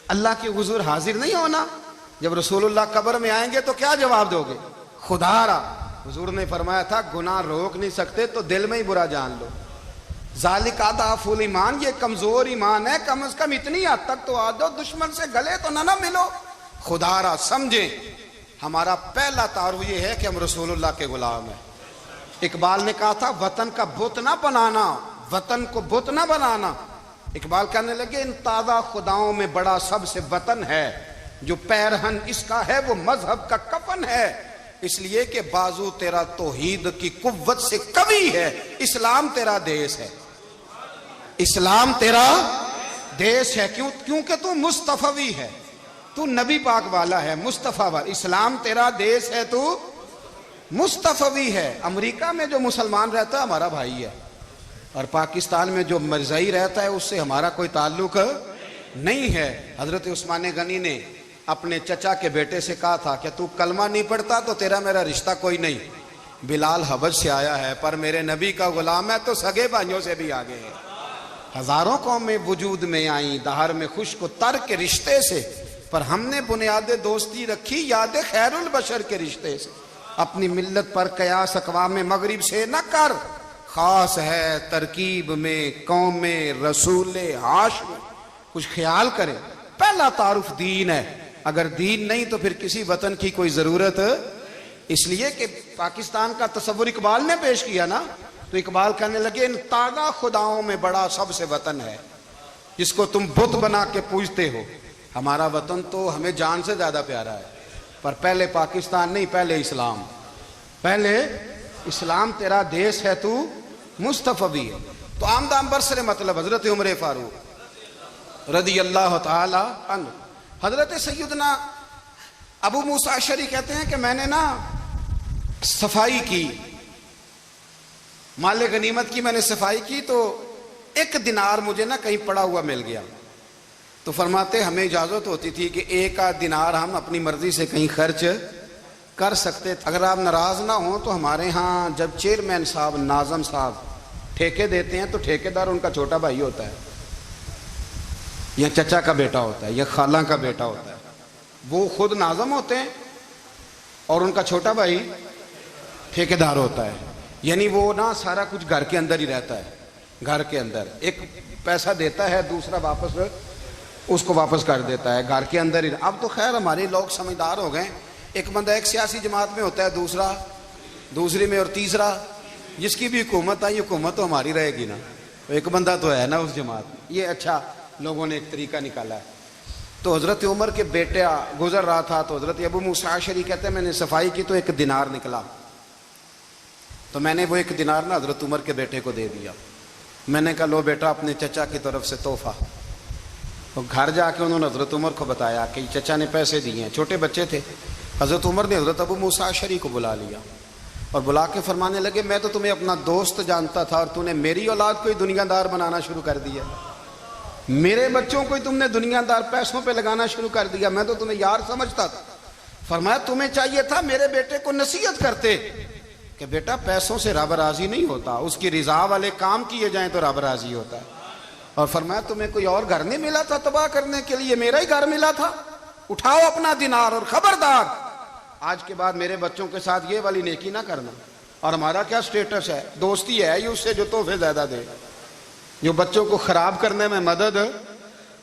اللہ کے حضور حاضر نہیں ہونا؟ جب رسول اللہ قبر میں آئیں گے تو کیا جواب دو گے؟ خدا را، حضور نے فرمایا تھا گناہ روک نہیں سکتے تو دل میں ہی برا جان لو۔ ذالک اضعف الایمان، یہ کمزور ایمان ہے، کم از کم اتنی حد تک تو آ جاؤ، دشمن سے گلے تو نہ ملو۔ خدا را سمجھیں، ہمارا پہلا تعارف یہ ہے کہ ہم رسول اللہ کے غلام ہیں۔ اقبال نے کہا تھا وطن کا بت نہ بنانا، وطن کو بت نہ بنانا۔ اقبال کہنے لگے ان تازہ خداؤں میں بڑا سب سے وطن ہے، جو پیرہن اس کا ہے وہ مذہب کا کفن ہے، اس لیے کہ بازو تیرا توحید کی قوت سے قوی ہے، اسلام تیرا دیس ہے، اسلام تیرا دیس ہے۔ کیونکہ تو مصطفی ہے، تو نبی پاک والا ہے، مصطفیٰ والا، اسلام تیرا دیس ہے، تو مصطفی ہے۔ امریکہ میں جو مسلمان رہتا ہے ہمارا بھائی ہے، اور پاکستان میں جو مرزائی رہتا ہے اس سے ہمارا کوئی تعلق نہیں ہے۔ حضرت عثمان غنی نے اپنے چچا کے بیٹے سے کہا تھا کہ تو کلمہ نہیں پڑھتا تو تیرا میرا رشتہ کوئی نہیں۔ بلال حبش سے آیا ہے پر میرے نبی کا غلام ہے تو سگے بھائیوں سے بھی آگے ہے۔ ہزاروں قومیں وجود میں آئیں دہر میں خشک و تر کے رشتے سے، پر ہم نے بنیاد دوستی رکھی یاد خیر البشر کے رشتے سے۔ اپنی ملت پر قیاس اقوام مغرب سے نہ کر، خاص ہے ترکیب میں قوم رسول ہاشم۔ کچھ خیال کرے، پہلا تعارف دین ہے، اگر دین نہیں تو پھر کسی وطن کی کوئی ضرورت، اس لیے کہ پاکستان کا تصور اقبال نے پیش کیا نا، تو اقبال کہنے لگے ان تازہ خداؤں میں بڑا سب سے وطن ہے جس کو تم بت بنا کے پوجتے ہو۔ ہمارا وطن تو ہمیں جان سے زیادہ پیارا ہے، پر پہلے پاکستان نہیں، پہلے اسلام، پہلے اسلام تیرا دیس ہے، تو مصطفی ہے۔ تو آمدہ برسر مطلب حضرت عمر فاروق رضی اللہ تعالی عنہ۔ حضرت سیدنا ابو موسیٰ اشعری کہتے ہیں کہ میں نے نا صفائی کی، مال غنیمت کی میں نے صفائی کی، تو ایک دینار مجھے نا کہیں پڑا ہوا مل گیا، تو فرماتے ہمیں اجازت ہوتی تھی کہ ایک آدھ دینار ہم اپنی مرضی سے کہیں خرچ کر سکتے تھے۔ اگر آپ ناراض نہ ہوں تو ہمارے ہاں جب چیئرمین صاحب، ناظم صاحب ٹھیکے دیتے ہیں تو ٹھیکیدار ان کا چھوٹا بھائی ہوتا ہے، یا چچا کا بیٹا ہوتا ہے، یا خالہ کا بیٹا ہوتا ہے، وہ خود ناظم ہوتے ہیں اور ان کا چھوٹا بھائی ٹھیکیدار ہوتا ہے۔ یعنی وہ نا سارا کچھ گھر کے اندر ہی رہتا ہے، گھر کے اندر ایک پیسہ دیتا ہے، دوسرا واپس اس کو واپس کر دیتا ہے، گھر کے اندر ہی۔ اب تو خیر ہمارے لوگ سمجھدار ہو گئے، ایک بندہ ایک سیاسی جماعت میں ہوتا ہے، دوسرا دوسری میں، اور تیسرا جس کی بھی حکومت آئی، حکومت تو ہماری رہے گی نا، ایک بندہ تو ہے نا اس جماعت میں۔ یہ اچھا لوگوں نے ایک طریقہ نکالا ہے۔ تو حضرت عمر کے بیٹا گزر رہا تھا، تو حضرت ابو موسیٰ اشعری کہتے ہیں میں نے صفائی کی تو ایک دینار نکلا، تو میں نے وہ ایک دینار نا حضرت عمر کے بیٹے کو دے دیا۔ میں نے کہا لو بیٹا اپنے چچا کی طرف سے تحفہ۔ تو گھر جا کے انہوں نے حضرت عمر کو بتایا کہ چچا نے پیسے دیے ہیں، چھوٹے بچے تھے۔ حضرت عمر نے حضرت ابو موسیٰ اشعری کو بلا لیا اور بلا کے فرمانے لگے میں تو تمہیں اپنا دوست جانتا تھا اور تو نے میری اولاد کو ہی دنیا دار بنانا شروع کر دیا، میرے بچوں کو ہی تم نے دنیا دار پیسوں پہ لگانا شروع کر دیا، میں تو تمہیں یار سمجھتا تھا۔ فرمایا تمہیں چاہیے تھا میرے بیٹے کو نصیحت کرتے کہ بیٹا پیسوں سے رب راضی نہیں ہوتا، اس کی رضا والے کام کیے جائیں تو رب راضی ہوتا ہے۔ اور فرمایا تمہیں کوئی اور گھر نہیں ملا تھا تباہ کرنے کے لیے، میرا ہی گھر ملا تھا، اٹھاؤ اپنا دینار اور خبردار آج کے بعد میرے بچوں کے ساتھ یہ والی نیکی نہ کرنا۔ اور ہمارا کیا سٹیٹس ہے، دوستی ہے یہ اس سے جو تحفے زیادہ دے، جو بچوں کو خراب کرنے میں مدد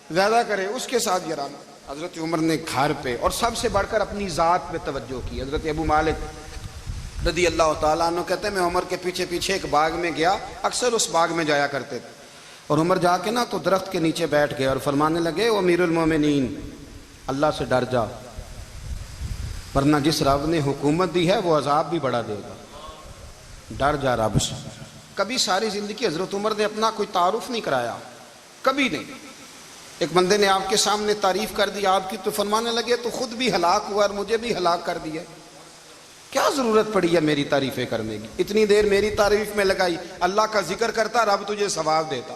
زیادہ کرے، اس کے ساتھ یہ رہنا۔ حضرت عمر نے گھر پہ اور سب سے بڑھ کر اپنی ذات پہ توجہ کی۔ حضرت ابو مالک رضی اللہ تعالیٰ عنہ کہتے ہیں میں عمر کے پیچھے پیچھے ایک باغ میں گیا، اکثر اس باغ میں جایا کرتے تھے، اور عمر جا کے نا تو درخت کے نیچے بیٹھ گئے اور فرمانے لگے او امیر المومنین اللہ سے ڈر جا، ورنہ جس رب نے حکومت دی ہے وہ عذاب بھی بڑا دے گا، ڈر جا رب سے۔ کبھی ساری زندگی حضرت عمر نے اپنا کوئی تعارف نہیں کرایا، کبھی نہیں۔ ایک بندے نے آپ کے سامنے تعریف کر دی آپ کی تو فرمانے لگے تو خود بھی ہلاک ہوا اور مجھے بھی ہلاک کر دیا، کیا ضرورت پڑی ہے میری تعریفیں کرنے کی، اتنی دیر میری تعریف میں لگائی، اللہ کا ذکر کرتا رب تجھے ثواب دیتا،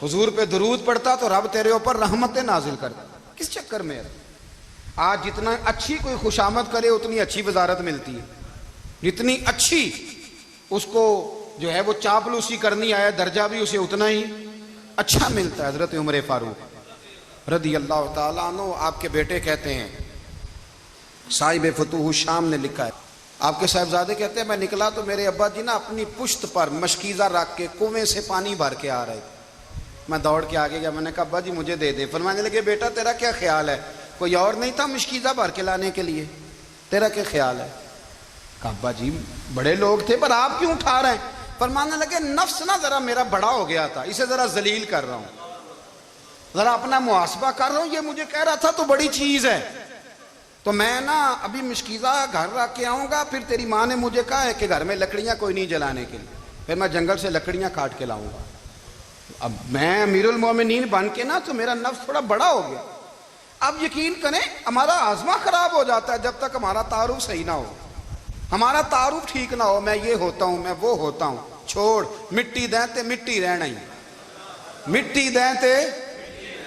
حضور پہ درود پڑھتا تو رب تیرے اوپر رحمتیں نازل کرتا، کس چکر میں ہے؟ آج جتنا اچھی کوئی خوشامد کرے اتنی اچھی وزارت ملتی ہے، جتنی اچھی اس کو جو ہے وہ چاپلوسی کرنی آئے درجہ بھی اسے اتنا ہی اچھا ملتا ہے۔ حضرت عمر فاروق رضی اللہ تعالیٰ عنہ، آپ کے بیٹے کہتے ہیں، صاحب فتوح الشام نے لکھا ہے، آپ کے صاحبزادے کہتے ہیں میں نکلا تو میرے ابا جی نا اپنی پشت پر مشکیزہ رکھ کے کنویں سے پانی بھر کے آ رہے تھے۔ میں دوڑ کے آگے گیا، میں نے کہا ابا جی مجھے دے دے۔ فرمانے لگے بیٹا تیرا کیا خیال ہے، کوئی اور نہیں تھا مشکیزہ بھر کے لانے کے لیے، تیرا کیا خیال ہے؟ کہا ابا جی بڑے لوگ تھے پر آپ کیوں اٹھا رہے ہیں؟ فرمانے لگے نفس نا ذرا میرا بڑا ہو گیا تھا، اسے ذرا ذلیل کر رہا ہوں، ذرا اپنا محاسبہ کر رہا ہوں، یہ مجھے کہہ رہا تھا تو بڑی چیز ہے، تو میں نا ابھی مشکیزہ گھر رکھ کے آؤں گا، پھر تیری ماں نے مجھے کہا ہے کہ گھر میں لکڑیاں کوئی نہیں جلانے کے لیے، پھر میں جنگل سے لکڑیاں کاٹ کے لاؤں گا۔ اب میں امیر المومنین بن کے نا تو میرا نفس تھوڑا بڑا ہو گیا۔ اب یقین کریں ہمارا ہاضمہ خراب ہو جاتا ہے جب تک ہمارا تعارف صحیح نہ ہو، ہمارا تعارف ٹھیک نہ ہو، میں یہ ہوتا ہوں میں وہ ہوتا ہوں، چھوڑ مٹی دیں تے مٹی رہنا ہی، مٹی دیں تے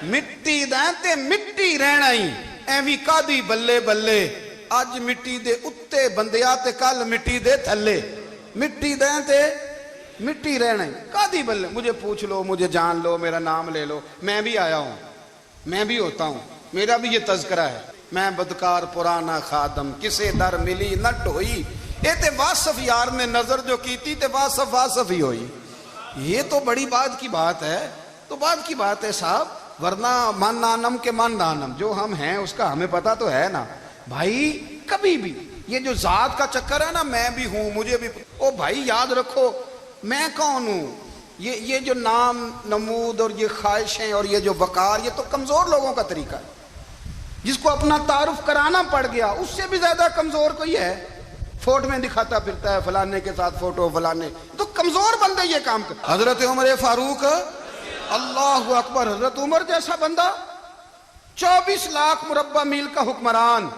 مٹی دیں تے مٹی رہنا ہی، ایویں کادی بلے بلے، اج مٹی دے اتے بندیا تے کل مٹی دے تھلے، مٹی دیں تے مٹی رہنا ہی، کادی بلے، مجھے پوچھ لو مجھے جان لو میرا نام لے لو، میں بھی آیا ہوں، میں بھی ہوتا ہوں، میرا بھی یہ تذکرہ ہے، میں بدکار پرانا خادم کسے در ملی نہ ٹھوئی، اے تے واصف یار نے نظر جو کی تھی تے واصف واصف ہی ہوئی۔ یہ تو بڑی بات کی بات ہے، تو بات کی بات ہے صاحب، ورنہ من نانم کے من نانم، جو ہم ہیں اس کا ہمیں پتا تو ہے نا بھائی۔ کبھی بھی یہ جو ذات کا چکر ہے نا، میں بھی ہوں مجھے بھی، او بھائی یاد رکھو میں کون ہوں، یہ جو نام نمود اور یہ خواہشیں اور یہ جو وقار، یہ تو کمزور لوگوں کا طریقہ ہے، جس کو اپنا تعارف کرانا پڑ گیا اس سے بھی زیادہ کمزور کوئی ہے، فوٹو میں دکھاتا پھرتا ہے فلانے کے ساتھ فوٹو، فلانے تو کمزور بندے یہ کام کر۔ حضرت عمر فاروق اللہ اکبر، حضرت عمر جیسا بندہ 24 لاکھ مربع میل کا حکمران،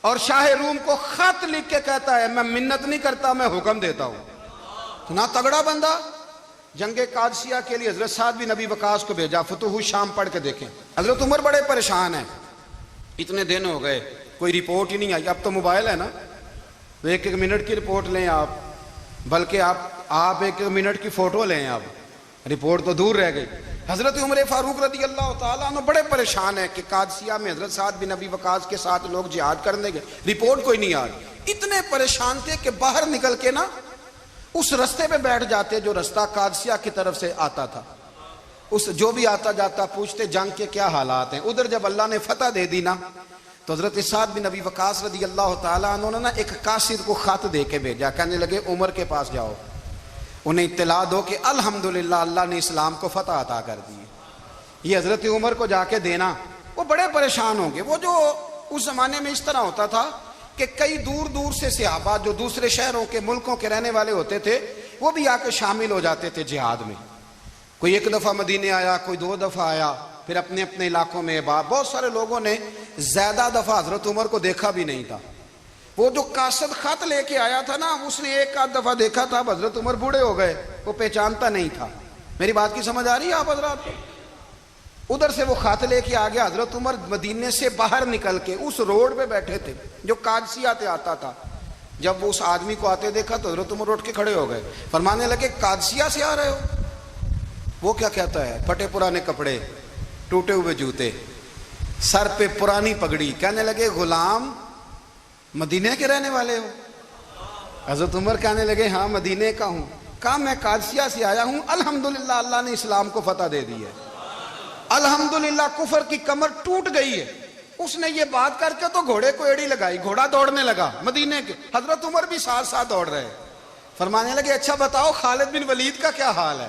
اور شاہ روم کو خط لکھ کے کہتا ہے میں منت نہیں کرتا میں حکم دیتا ہوں، اتنا تگڑا بندہ۔ جنگ قادسیہ کے لیے حضرت سعد بن ابی وقاص کو بھیجا، فتوح الشام پڑھ کے دیکھیں۔ حضرت عمر بڑے پریشان ہیں، اتنے دن ہو گئے کوئی رپورٹ ہی نہیں آئی، اب تو موبائل ہے نا تو ایک ایک منٹ کی رپورٹ لیں آپ، بلکہ آپ ایک ایک منٹ کی فوٹو لیں، آپ رپورٹ تو دور رہ گئی۔ حضرت عمر فاروق رضی اللہ تعالیٰ عنہ بڑے پریشان ہیں کہ قادسیہ میں حضرت سعد بن ابی وقاص کے ساتھ لوگ جہاد کرنے گئے، رپورٹ کوئی نہیں آ رہی، اتنے پریشان تھے کہ باہر نکل کے نا اس رستے پہ بیٹھ جاتے جو رستہ قادسیہ کی طرف سے آتا تھا، اس جو بھی آتا جاتا پوچھتے جنگ کے کیا حالات ہیں۔ ادھر جب اللہ نے فتح دے دی نا تو حضرت سعد بن ابی وقاص رضی اللہ تعالیٰ عنہ نے نا ایک قاصد کو خط دے کے بھیجا، کہنے لگے عمر کے پاس جاؤ، انہیں اطلاع دو کہ الحمدللہ اللہ نے اسلام کو فتح عطا کر دی۔ یہ حضرت عمر کو جا کے دینا، وہ بڑے پریشان ہوں گے۔ وہ جو اس زمانے میں اس طرح ہوتا تھا کہ کئی دور دور سے صحابہ جو دوسرے شہروں کے ملکوں کے رہنے والے ہوتے تھے وہ بھی آ کے شامل ہو جاتے تھے جہاد میں، کوئی ایک دفعہ مدینے آیا، کوئی 2 دفعہ آیا، پھر اپنے اپنے علاقوں میں بہت سارے لوگوں نے زیادہ دفعہ حضرت عمر کو دیکھا بھی نہیں تھا۔ وہ جو قاصد خط لے کے آیا تھا نا اس نے 1 دفعہ دیکھا تھا، حضرت عمر بوڑھے ہو گئے، وہ پہچانتا نہیں تھا۔ میری بات کی سمجھ آ رہی ہے آپ حضرات کو؟ ادھر سے وہ خط لے کے آ گیا، حضرت عمر مدینے سے باہر نکل کے اس روڈ پہ بیٹھے تھے جو قادسیہ سے آتا تھا، جب وہ اس آدمی کو آتے دیکھا تو حضرت عمر اٹھ کے کھڑے ہو گئے، فرمانے لگے قادسیہ سے آ رہے ہو؟ وہ کیا کہتا ہے؟ پھٹے پرانے کپڑے، ٹوٹے ہوئے جوتے، سر پہ پرانی پگڑی، کہنے لگے غلام مدینے کے رہنے والے ہو؟ حضرت عمر کہنے لگے ہاں مدینے کا ہوں۔ کہا میں قادسیہ سے آیا ہوں، الحمدللہ اللہ نے اسلام کو فتح دے دی ہے، الحمدللہ کفر کی کمر ٹوٹ گئی ہے۔ اس نے یہ بات کر کے تو گھوڑے کو ایڑی لگائی، گھوڑا دوڑنے لگا مدینے کے، حضرت عمر بھی ساتھ ساتھ دوڑ رہے، فرمانے لگے اچھا بتاؤ خالد بن ولید کا کیا حال ہے؟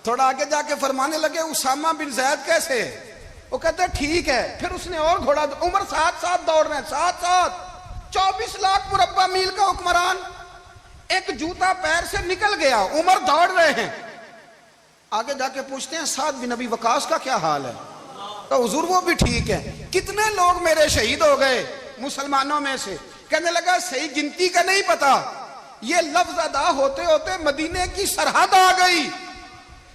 تھوڑا آگے جا کے فرمانے لگے اسامہ بن زید کیسے ہے؟ وہ کہتے ہیں ٹھیک ہے۔ پھر اس نے اور گھوڑا، عمر ساتھ ساتھ دوڑ رہے ہیں، ساتھ ساتھ 24 لاکھ مربع میل کا حکمران، ایک جوتا پیر سے نکل گیا، عمر دوڑ رہے ہیں۔ آگے جا کے پوچھتے ہیں سعد بن ابی وقاص کا کیا حال ہے؟ تو حضور وہ بھی ٹھیک ہے۔ کتنے لوگ میرے شہید ہو گئے مسلمانوں میں سے؟ کہنے لگا صحیح گنتی کا نہیں پتا، یہ لفظ ادا ہوتے ہوتے مدینے کی سرحد آ گئی۔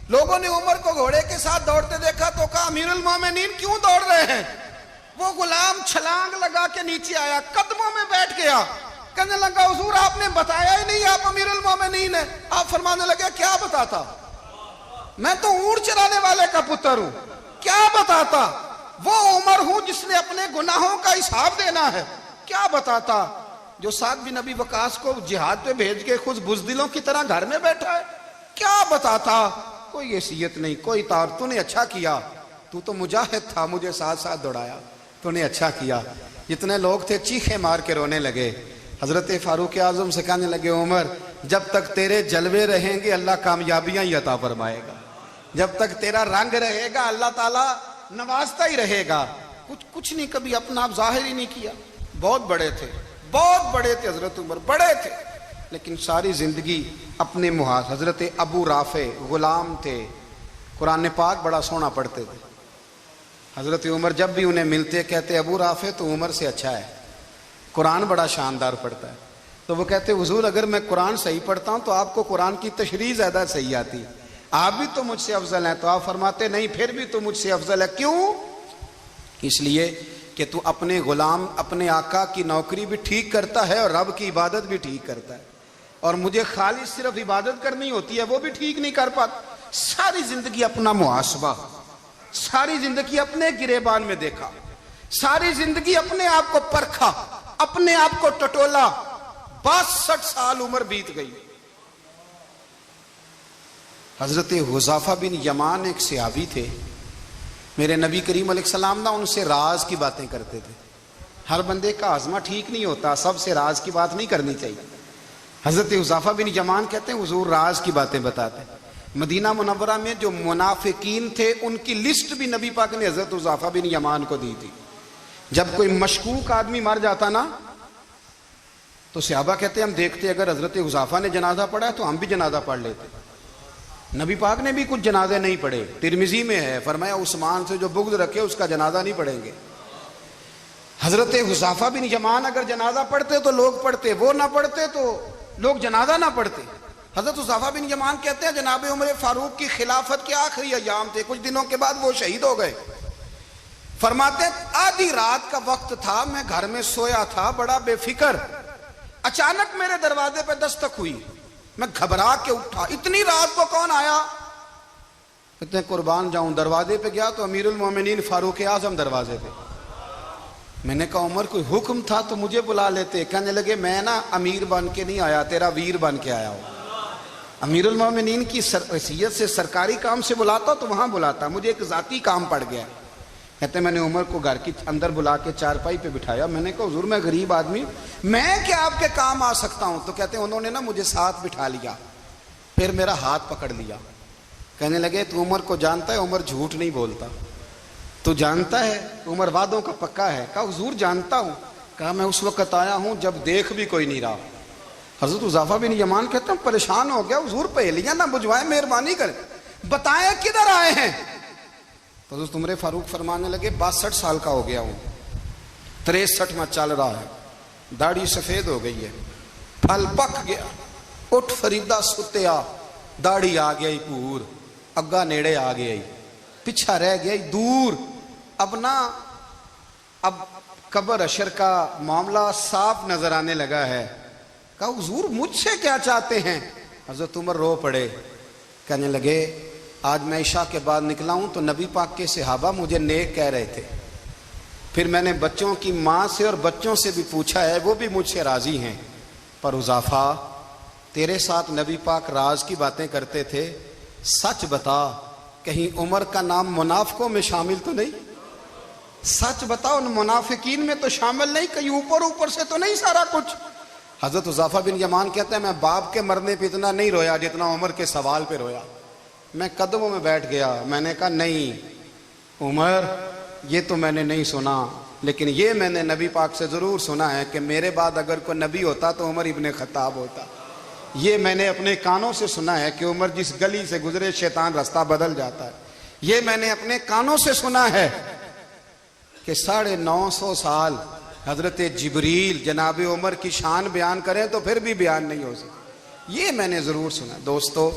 لوگوں نے عمر کو گھوڑے کے ساتھ دوڑتے دیکھا تو کہا امیر المومنین کیوں دوڑ رہے ہیں؟ وہ غلام چھلانگ لگا کے نیچے آیا، قدموں میں بیٹھ گیا، کہنے لگا حضور آپ نے بتایا ہی نہیں آپ امیر المومنین ہیں۔ آپ فرمانے لگے کیا بتاتا؟ میں تو اونٹ چرانے والے کا پتر ہوں، کیا بتاتا؟ وہ عمر ہوں جس نے اپنے گناہوں کا حساب دینا ہے، کیا بتاتا؟ جو سعد بن ابی وقاص کو جہاد پہ بھیج کے خود بزدلوں کی طرح گھر میں بیٹھا ہے، کیا بتاتا؟ کوئی حیثیت نہیں، کوئی طور. تو نے اچھا کیا، تو تو مجاہد تھا، مجھے ساتھ ساتھ دوڑایا، تو نے اچھا کیا. جتنے لوگ تھے چیخے مار کے رونے لگے. حضرت فاروق اعظم سے کہنے لگے عمر جب تک تیرے جلوے رہیں گے اللہ کامیابیاں ہی عطا فرمائے گا، جب تک تیرا رنگ رہے گا اللہ تعالیٰ نوازتا ہی رہے گا. کچھ نہیں، کبھی اپنا آپ ظاہر ہی نہیں کیا. بہت بڑے تھے، بہت بڑے تھے حضرت عمر، بڑے تھے، لیکن ساری زندگی اپنے محاذ. حضرت ابو رافع غلام تھے، قرآن پاک بڑا سونا پڑھتے تھے. حضرت عمر جب بھی انہیں ملتے کہتے ابو رافع تو عمر سے اچھا ہے، قرآن بڑا شاندار پڑھتا ہے. تو وہ کہتے حضور اگر میں قرآن صحیح پڑھتا ہوں تو آپ کو قرآن کی تشریح زیادہ صحیح آتی ہے، آپ بھی تو مجھ سے افضل ہیں. تو آپ فرماتے نہیں، پھر بھی تو مجھ سے افضل ہے. کیوں؟ اس لیے کہ تو اپنے غلام اپنے آقا کی نوکری بھی ٹھیک کرتا ہے اور رب کی عبادت بھی ٹھیک کرتا ہے، اور مجھے خالص صرف عبادت کرنی ہوتی ہے وہ بھی ٹھیک نہیں کر پاتا. ساری زندگی اپنا محاسبہ، ساری زندگی اپنے گریبان میں دیکھا، ساری زندگی اپنے آپ کو پرکھا، اپنے آپ کو ٹٹولا. 62 سال عمر بیت گئی. حضرت حذیفہ بن یمان ایک صحابی تھے، میرے نبی کریم علیہ السلام نا ان سے راز کی باتیں کرتے تھے. ہر بندے کا ہاضمہ ٹھیک نہیں ہوتا، سب سے راز کی بات نہیں کرنی چاہیے. حضرت حذیفہ بن یمان کہتے ہیں حضور راز کی باتیں بتاتے ہیں. مدینہ منورہ میں جو منافقین تھے ان کی لسٹ بھی نبی پاک نے حضرت حذیفہ بن یمان کو دی تھی. جب کوئی مشکوک آدمی مر جاتا نا تو صحابہ کہتے ہیں ہم دیکھتے اگر حضرت حذیفہ نے جنازہ پڑھا ہے تو ہم بھی جنازہ پڑھ لیتے. نبی پاک نے بھی کچھ جنازے نہیں پڑھے. ترمذی میں ہے فرمایا عثمان سے جو بغض رکھے اس کا جنازہ نہیں پڑھیں گے. حضرت حذیفہ بن یمان اگر جنازہ پڑھتے تو لوگ پڑھتے، وہ نہ پڑھتے تو لوگ جنازہ نہ پڑھتے. حضرت حذیفہ بن یمان کہتے ہیں جناب عمر فاروق کی خلافت کے آخری ایام تھے، کچھ دنوں کے بعد وہ شہید ہو گئے. فرماتے آدھی رات کا وقت تھا، میں گھر میں سویا تھا بڑا بے فکر، اچانک میرے دروازے پہ دستک ہوئی، میں گھبرا کے اٹھا. اتنی رات کو کون آیا؟ کہتے ہیں قربان جاؤں دروازے پہ گیا تو امیر المومنین فاروق اعظم دروازے پہ. میں نے کہا عمر کوئی حکم تھا تو مجھے بلا لیتے. کہنے لگے میں نا امیر بن کے نہیں آیا، تیرا ویر بن کے آیا ہوں. امیر المومنین کی حیثیت سے سرکاری کام سے بلاتا تو وہاں بلاتا، مجھے ایک ذاتی کام پڑ گیا. کہتے ہیں میں نے عمر کو گھر کی اندر بلا کے چارپائی پہ بٹھایا. میں نے کہا حضور میں غریب آدمی میں کیا آپ کے کام آ سکتا ہوں؟ تو کہتے ہیں انہوں نے نا مجھے ساتھ بٹھا لیا، پھر میرا ہاتھ پکڑ لیا. کہنے لگے تو عمر کو جانتا ہے؟ عمر جھوٹ نہیں بولتا. تو جانتا ہے؟ عمر وعدوں کا پکا ہے. کہا حضور جانتا ہوں. کہا میں اس وقت آیا ہوں جب دیکھ بھی کوئی نہیں رہا. حضرت حذیفہ بن یمان کہتے ہیں پریشان ہو گیا، حضور پہلیاں نہ بجھوائیں، مہربانی کریں بتائیں کدھر آئے ہیں. تو حضرت عمر فاروق فرمانے لگے 62 سال کا ہو گیا ہوں، 63 میں چل رہا ہے، داڑھی سفید ہو گئی ہے، پھل پک گیا، اٹھ فریدہ ستیا، داڑھی آ گئی پور، اگا نیڑے آ گئی، پیچھا رہ گئی دور. اب قبر اشر کا معاملہ صاف نظر آنے لگا ہے. کہا حضور مجھ سے کیا چاہتے ہیں؟ حضرت عمر رو پڑے. کہنے لگے آج میں عشاء کے بعد نکلا ہوں تو نبی پاک کے صحابہ مجھے نیک کہہ رہے تھے، پھر میں نے بچوں کی ماں سے اور بچوں سے بھی پوچھا ہے، وہ بھی مجھ سے راضی ہیں. پر حذیفہ تیرے ساتھ نبی پاک راز کی باتیں کرتے تھے، سچ بتا کہیں عمر کا نام منافقوں میں شامل تو نہیں؟ سچ بتا ان منافقین میں تو شامل نہیں، کہیں اوپر سے تو نہیں سارا کچھ؟ حضرت حذیفہ بن یمان کہتے ہیں میں باپ کے مرنے پہ اتنا نہیں رویا جتنا عمر کے سوال پہ رویا. میں قدموں میں بیٹھ گیا. میں نے کہا نہیں عمر یہ تو میں نے نہیں سنا، لیکن یہ میں نے نبی پاک سے ضرور سنا ہے کہ میرے بعد اگر کوئی نبی ہوتا تو عمر ابن خطاب ہوتا. یہ میں نے اپنے کانوں سے سنا ہے کہ عمر جس گلی سے گزرے شیطان رستہ بدل جاتا ہے. یہ میں نے اپنے کانوں سے سنا ہے کہ 950 سال حضرت جبریل جناب عمر کی شان بیان کریں تو پھر بھی بیان نہیں ہو سکتا. یہ میں نے ضرور سنا. دوستو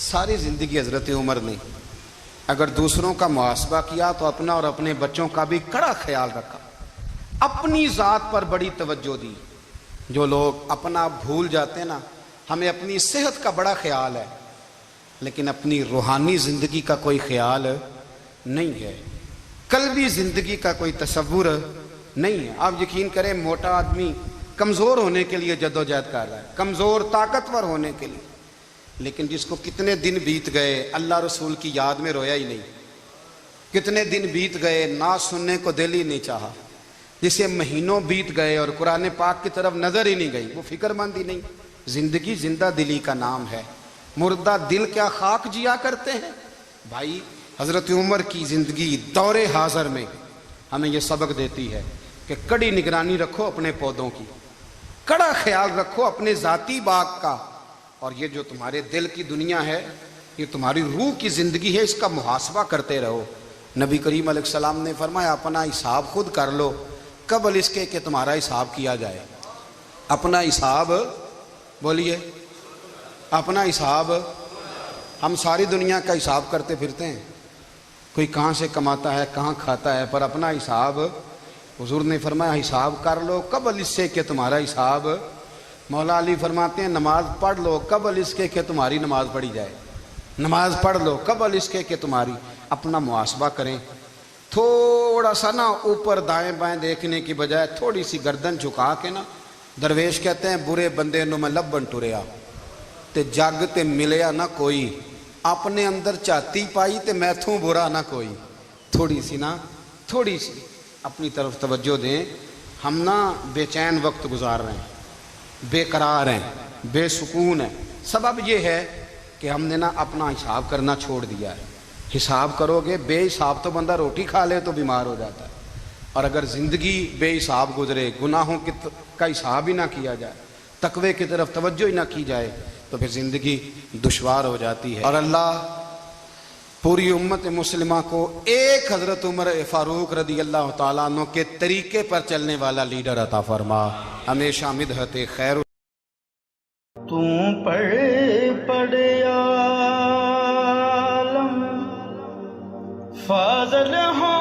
ساری زندگی حضرت عمر نے اگر دوسروں کا محاسبہ کیا تو اپنا اور اپنے بچوں کا بھی کڑا خیال رکھا، اپنی ذات پر بڑی توجہ دی. جو لوگ اپنا بھول جاتے ہیں نا، ہمیں اپنی صحت کا بڑا خیال ہے لیکن اپنی روحانی زندگی کا کوئی خیال نہیں ہے، قلبی زندگی کا کوئی تصور نہیں ہے۔ آپ یقین کریں موٹا آدمی کمزور ہونے کے لیے جدوجہد کر رہا ہے، کمزور طاقتور ہونے کے لیے، لیکن جس کو کتنے دن بیت گئے اللہ رسول کی یاد میں رویا ہی نہیں، کتنے دن بیت گئے نعت سننے کو دل ہی نہیں چاہا، جسے مہینوں بیت گئے اور قرآن پاک کی طرف نظر ہی نہیں گئی، وہ فکر مند ہی نہیں۔ زندگی زندہ دلی کا نام ہے، مردہ دل کیا خاک جیا کرتے ہیں۔ بھائی حضرت عمر کی زندگی دور حاضر میں ہمیں یہ سبق دیتی ہے کہ کڑی نگرانی رکھو اپنے پودوں کی، کڑا خیال رکھو اپنے ذاتی باغ کا، اور یہ جو تمہارے دل کی دنیا ہے، یہ تمہاری روح کی زندگی ہے، اس کا محاسبہ کرتے رہو۔ نبی کریم علیہ السلام نے فرمایا اپنا حساب خود کر لو قبل اس کے کہ تمہارا حساب کیا جائے۔ اپنا حساب بولیے، اپنا حساب۔ ہم ساری دنیا کا حساب کرتے پھرتے ہیں، کوئی کہاں سے کماتا ہے کہاں کھاتا ہے، پر اپنا حساب حضور نے فرمایا حساب کر لو قبل اس سے کہ تمہارا حساب۔ مولا علی فرماتے ہیں نماز پڑھ لو قبل اس کے کہ تمہاری نماز پڑھی جائے، نماز پڑھ لو قبل اس کے کہ تمہاری۔ اپنا محاسبہ کریں، تھوڑا سا نا اوپر دائیں بائیں دیکھنے کی بجائے تھوڑی سی گردن جھکا کے نا، درویش کہتے ہیں برے بندے نو میں لبن ٹریا تے جگ تے ملیا نہ کوئی، اپنے اندر چاتی پائی تے میتھوں برا نہ کوئی۔ تھوڑی سی نا، تھوڑی سی اپنی طرف توجہ دیں۔ ہم نا بے چین وقت گزار رہے ہیں، بے قرار ہیں، بے سکون ہیں، سبب یہ ہے کہ ہم نے نا اپنا حساب کرنا چھوڑ دیا ہے۔ حساب کرو گے، بے حساب تو بندہ روٹی کھا لے تو بیمار ہو جاتا ہے، اور اگر زندگی بے حساب گزرے، گناہوں کا حساب ہی نہ کیا جائے، تقوی کی طرف توجہ ہی نہ کی جائے، تو پھر زندگی دشوار ہو جاتی ہے۔ اور اللہ پوری امت مسلمہ کو ایک حضرت عمر فاروق رضی اللہ تعالیٰ عنہ کے طریقے پر چلنے والا لیڈر عطا فرما، ہمیشہ مدحت خیر۔
تم پڑھ عالم فاضل ہو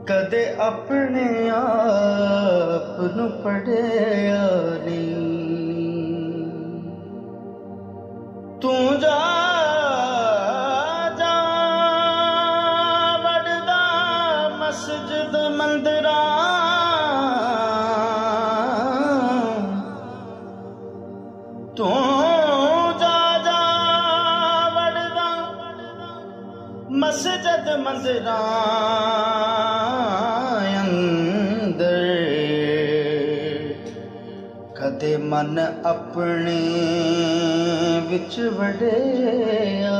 کدے اپنے آپ نو پڑھیا نہیں، تو جا وڑدا مسجد مندراں، تو جا وڑدا مسجد مندراں من اپنے وچ وڑیا